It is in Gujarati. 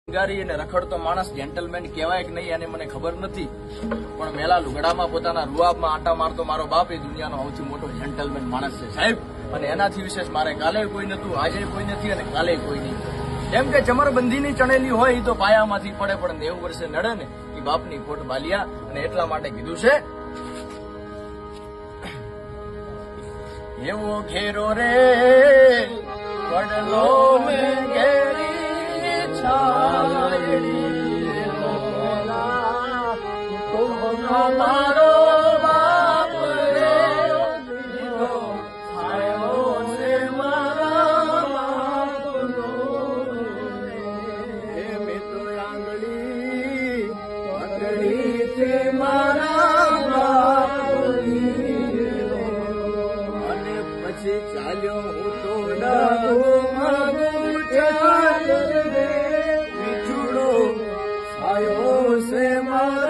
શિંગારી અને રખડતો માણસ જેન્ટલમેન કહેવાય કે નહીં એને મને ખબર નથી, પણ મેલા લુગડામાં પોતાના રૂઆબમાં આટા મારતો મારો બાપ એ દુનિયાનો સૌથી મોટો જેન્ટલમેન માણસ છે સાહેબ. અને એનાથી વિશેષ મારે કાલે કોઈ નતું, આજે કોઈ નથી અને કાલે કોઈ નહીં. કેમ કે ચમરબંધીની ચણેલી હોય એ તો પાયામાંથી પડે, પણ 90 વર્ષે નડે ને એ બાપની ખોટ બાલિયા. અને એટલા માટે કીધું છે એવો ઘેરો રે વડલો ને ઘેરી છાયડી મારો બાપ રે છાયો છે મારા બાપનો. મેં તો આંગળી પકડી છે મારા બાપની, અને પછી ચાલ્યો હું તો મીઠુડો છાયો છે મારા